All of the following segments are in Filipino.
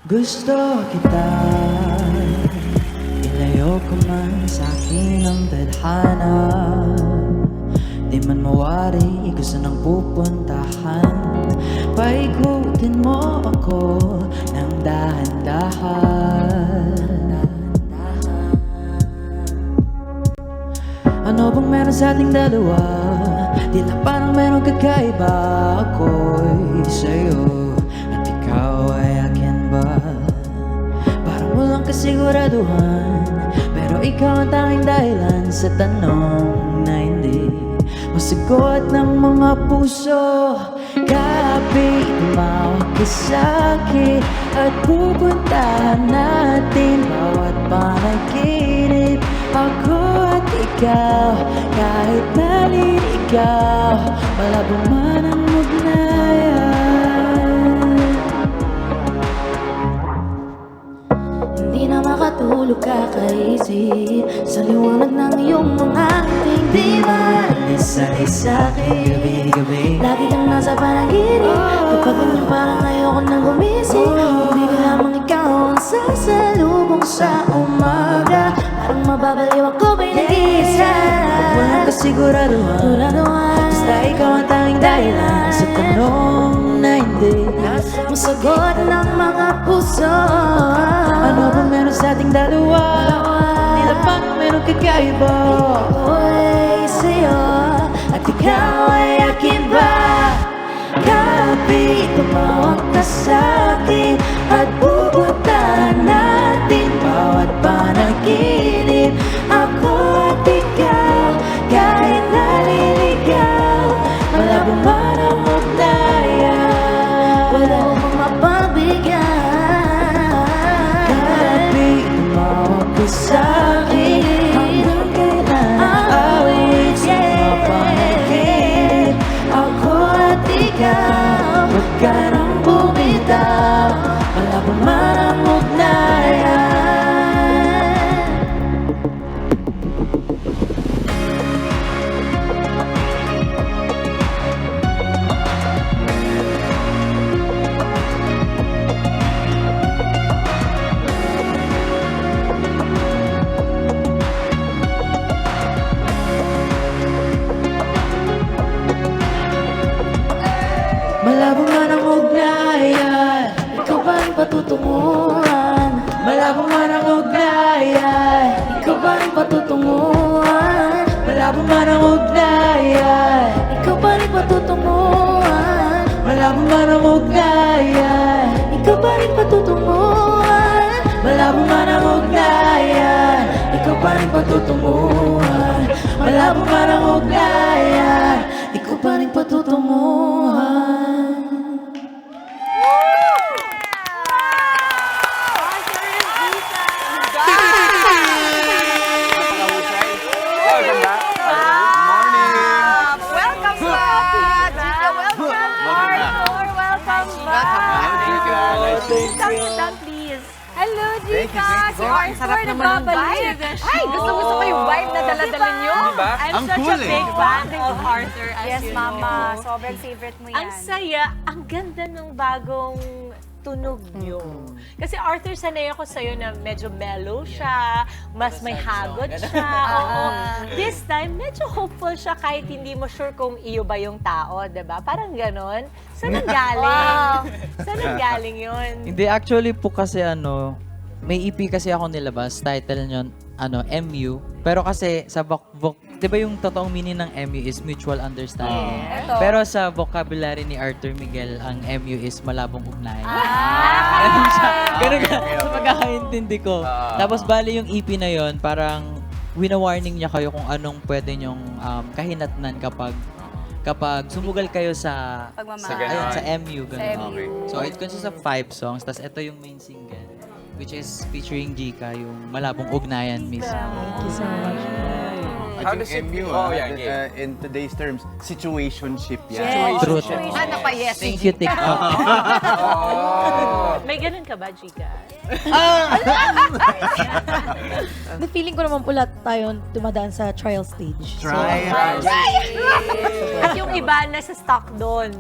Gusto kita, ilayo ko man sa akin ang tadhana. Di man mawari, gusto nang pupuntahan. Paikutin mo ako ng dahan-dahan. Ano bang meron sa ating dalawa? Tila parang meron kakaiba. Ako'y sa'yo at ikaw ay akin ba? Parang walang kasiguraduhan, pero ikaw ang tanging dahilan sa tanong na hindi masagot ng mga puso. Kapit tumawag ka sa'kin at pupuntahan natin bawat panaginip. Ako at ikaw, kahit naliligaw, malabo man ang ugnayan. Hindi na makatulog kakaisip sa liwanag ng iyong mga ngipin. Di ba isa-isa Gabi-gabi lagi kang nasa panaginip. Kapag ganyan parang ayoko nang gumising. Hindi ka lamang ikaw ang sasalubong sa umaga. Parang mababaliw ako ba'y nag-iisa. walang kasiguraduhan, basta ikaw ang tanging dahilan sa tanong na hindi masagot ng mga puso. ano ba meron sa ating dalawa? Tila parang meron kakaiba. Ako ay sa'yo at ikaw ay akin ba? Kapit tumawag ka sa'kin at pupuntahan natin bawat panaginip. Ako at ikaw, kahit naliligaw, malabo man ang ugnayan, wala akong mapagbigyan. Kapit tumawag ka sa'kin hanggang kailan awit sa mga panaginip. Ako at ikaw, Huwag ka nang bumitaw, malabo man ang ugnayan. Malabo man ang ugnayan, ikaw ba ang patutunguhan? malabo man ang ugnayan, Ikaw ba ang patutunguhan? malabo man ang ugnayan, Ikaw ba rin patutunguhan? malabo man ang ugnayan, Ikaw ba rin patutunguhan? malabo man ang ugnayan, Ikaw ba rin patutunguhan? malabo man ang ugnayan. Ikaw ba rin patutunguhan? Welcome back. Welcome back! Chika, welcome! Arthur, welcome back! Down, please. Hello, Chika! Si Arthur, nagbabalik. Ay, gusto ko yung vibe na dala-dala nyo. Diba? I'm Ang such cool a big fan of Arthur, as Yes, you Mama. know. Sobrang favorite mo yan. Ang saya, ang ganda ng bagong tunog nyo. Kasi Arthur, sanay ako sa'yo na medyo mellow siya, mas may hagot siya. Oo. This time, medyo hopeful siya kahit hindi mo sure kung iyo ba yung tao, diba? Parang ganon. Saan ang galing? Saan ang galing yun? Hindi, actually po kasi may EP kasi ako nilabas, title nyo, MU. Pero kasi sa di ba yung totoong meaning ng MU is mutual understanding. Eto. Pero sa vocabulary ni Arthur Miguel, ang MU is malabong ugnayan. Ah! Ganun siya. Ganun ka sa pagkakaintindi ko. Tapos bali yung EP na yon parang wina-warning niya kayo kung anong pwede nyong kahinatnan kapag sumugal kayo sa Pagmamahal. ayun, sa MU. Ganun. Sa MU. Okay. So it consists of 5 songs. Tapos ito yung main single, which is featuring Jika, yung malabong ugnayan mismo. Thank you so much. How does it MU, Oh, yeah, game. in today's terms, situationship yan. Yes. Truth. Ano pa, yes. Thank you, TikTok. May ganun ka ba, Chika? The feeling ko naman po lahat tayo dumadaan sa trial stage. At yung iba nasa stock doon.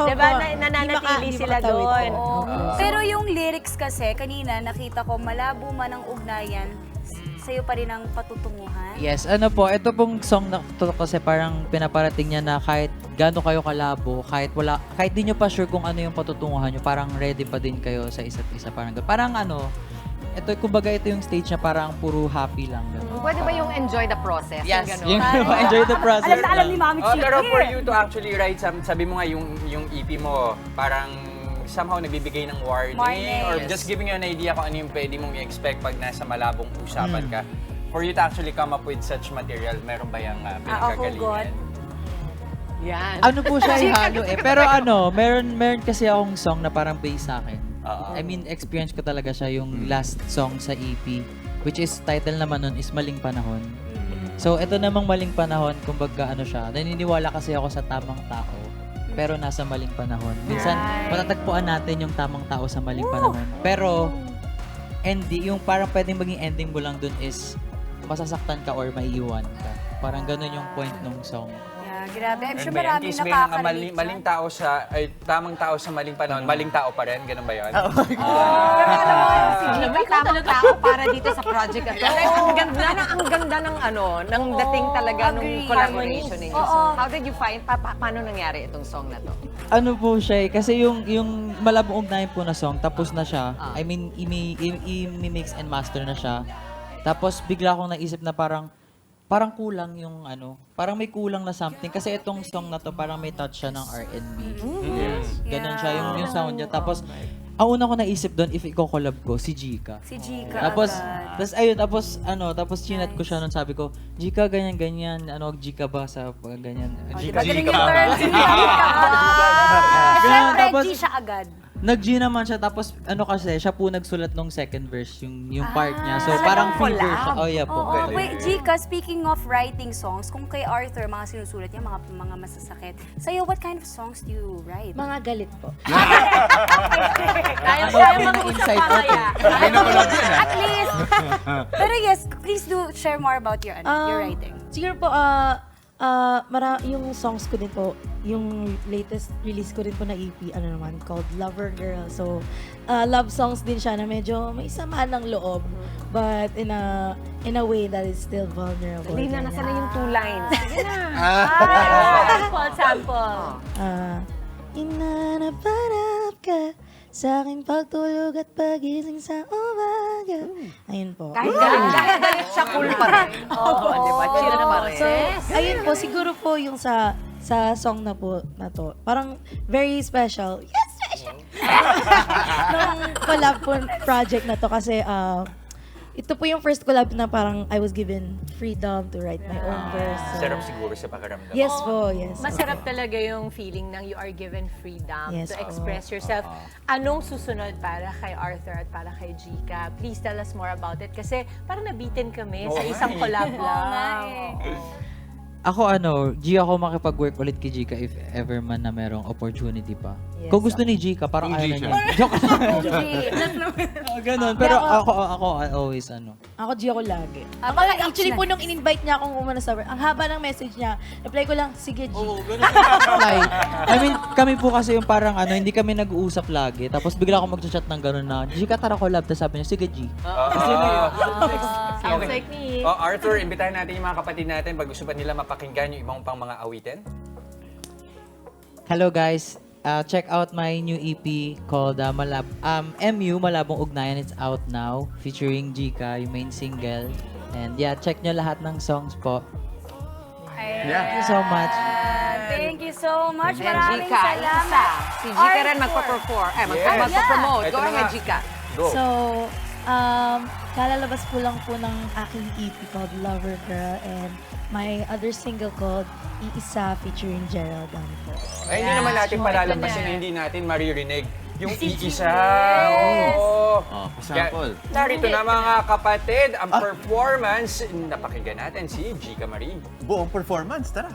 Diba? Nananatili Hindi sila makatawid. doon. Pero yung lyrics kasi, kanina nakita ko, malabo man ang ugnayan, sa'yo pa rin ang patutunguhan. Yes, ano po, ito pong song na to kasi parang pinaparating niya na kahit gaano kayo kalabo, kahit di nyo pa sure kung ano yung patutunguhan nyo, parang ready pa din kayo sa isa't isa. Parang ano, ito, kumbaga ito yung stage na parang puro happy lang. Ganun. Pwede ba yung enjoy the process? Yes, Yung yung enjoy the process. Alam na alam ni Mami Chiki. Pero for you to actually write, sabi mo nga yung EP mo, parang somehow nagbibigay ng warning Warning. or just giving you an idea kung ano yung pwede mong i-expect pag nasa malabong usapan ka. For you to actually come up with such material, meron ba yung God. pinakagalingan? Yan. Ano po siya ihalo eh. Pero ano, meron kasi akong song na parang based sa akin. I mean, experience ko talaga siya yung last song sa EP, which is title naman nun is Maling Panahon. So, ito namang Maling Panahon, kumbaga ano siya, naniniwala kasi ako sa tamang tao, pero nasa maling panahon. Minsan, matatagpuan natin yung tamang tao sa maling panahon. Pero, yung parang pwedeng maging ending mo lang dun is masasaktan ka or maiiwan ka. Parang ganun yung point ng song. Yeah, grabe. I'm sure Ano ba yan? marami Case may mga nakaka-relate maling tao tamang tao sa maling panahon, maling tao pa rin, ganun ba yun? Pero alam mo, si Gina, tamang tao para dito sa project na to. Ang ganda ng ng dating talaga nung Agree. collaboration ninyo. Oo. How did you find, paano nangyari itong song na to? Ano po siya eh, kasi yung Malabong Ugnayan po na song, tapos na siya. I mean, i-mix and master na siya. Tapos bigla akong naisip na parang kulang yung parang may kulang na something. Kasi itong song na to, parang may touch siya ng R&B. Yes. Ganun siya yung sound niya. Tapos, ang una ko naisip doon, if i-collab ko, si Jika. Si Jika Tapos, agad. tapos chinat ko siya nun, sabi ko, Jika, ganyan, Jika ba sa ganyan? Diba, ganun yung Jika. term, Jika. Ganun, Siyempre, tapos- G siya agad. Nag-G naman siya, tapos kasi, siya po nagsulat nung second verse, yung part niya. So, talagang parang free collab. verse siya. Oh, yeah po. Oo, wait, Jika, speaking of writing songs, kung kay Arthur, mga sinusulat niya, mga masasakit. Sa'yo, what kind of songs do you write? Mga galit po. Kaya mag-usap Inside pa kaya. At least. Pero yes, please do share more about your writing. Siguro po, yung songs ko din po, yung latest release ko din po na EP, called Lover Girl. So, love songs din siya na medyo may samaan ng loob, but in a way that is still vulnerable. Hindi na, nasa na yung 2 lines. Sige na. Sample. Inanapanap ka sa aking pagtulog at pagising sa umaga. Ayun po. Kahit galit siya, cool pa rin. Oo, di ba? Chill pa rin. So, ayun po, siguro po yung sa song na to, parang very special. Yes, special! Nung collab po project na to kasi ito po yung first collab na parang I was given freedom to write my own verse. So, Sarap siguro sa pakiramdam. yes po, yes. Masarap talaga yung feeling ng you are given freedom Yes, to po. express yourself. Anong susunod para kay Arthur at para kay Jika? Please tell us more about it kasi parang nabitin kami sa isang collab lang. Ako G ako makipag-work ulit kay Jika if ever man na merong opportunity pa. Yes, Kung gusto ni Jika, parang Kung ayaw G na siya. niya. Joke lang. Ganun. Pero ako always Ako, G ako lagi. Ako lang, Actually H po, lang. nung in-invite niya akong umano sa work, ang haba ng message niya, reply ko lang, sige, G. Like, I mean, kami po kasi yung parang hindi kami nag-uusap lagi. Tapos bigla ako mag-chat ng gano'n na, Jika, tara collab. Tapos sabi niya, sige, G. Sounds like me. Arthur, imbitahan natin yung mga kapatid natin pag gusto pa nila mapakinggan yung ibang pang mga awitin. Hello guys, check out my new EP called MU, Malabong Ugnayan. It's out now, featuring Jika, yung main single. And yeah, check nyo lahat ng songs po. Thank you so much. Thank you so much. And Maraming Jika, salamat. isa. Si Jika rin Arthur. magpa-perform. Yes. Magpa-promote. Ito Go na ahead, nga. Jika. Go. So, kalalabas po lang po ng aking EP called Lover Girl and my other single called Iisa featuring Gerald po. Ay, hindi naman natin palalampasin na hindi natin maririnig yung iisa. Oo. Sample. all. Narito na mga kapatid, ang performance. Napakinggan natin si Gika Marie. Buong performance, tara.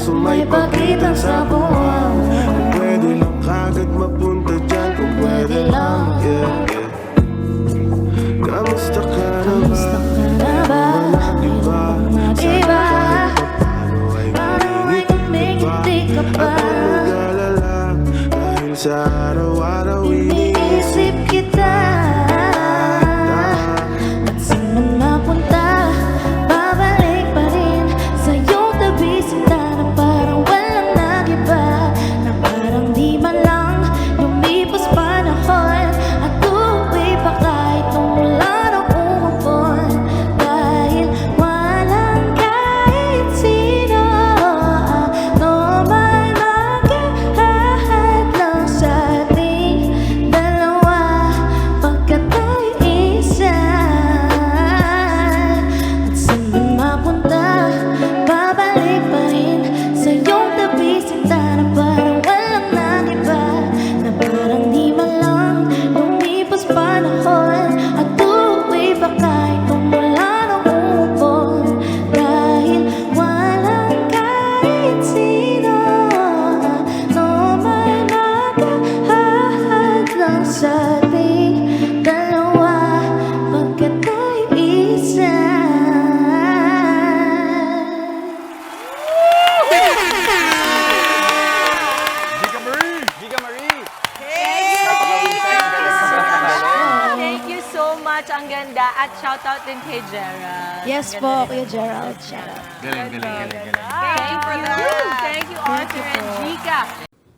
May pagitan sa buwan. Kung pwede lang kagad mapunta dyan. Kung pwede lang, yeah, yeah. Kamusta ka na ba? Malaki ba? Sana paano ay kumingiti ka pa? At huwag mag-alala, dahil sa araw-araw iniisip kita. At saan man mapunta, babalik pa rin sa iyong tabi, sinta. Ang ganda. At shoutout din kay Gerald. Yes Ang po, ganda Kuya rin. Gerald. Shout out. Galing. Thank you for that. Thank you, Arthur and Gika.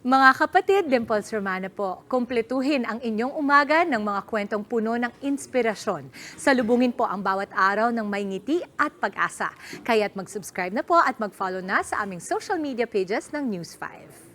Mga kapatid, Dimples Romana po, kumpletuhin ang inyong umaga ng mga kwentong puno ng inspirasyon. Salubungin po ang bawat araw ng may ngiti at pag-asa. Kaya't mag-subscribe na po at mag-follow na sa aming social media pages ng News 5.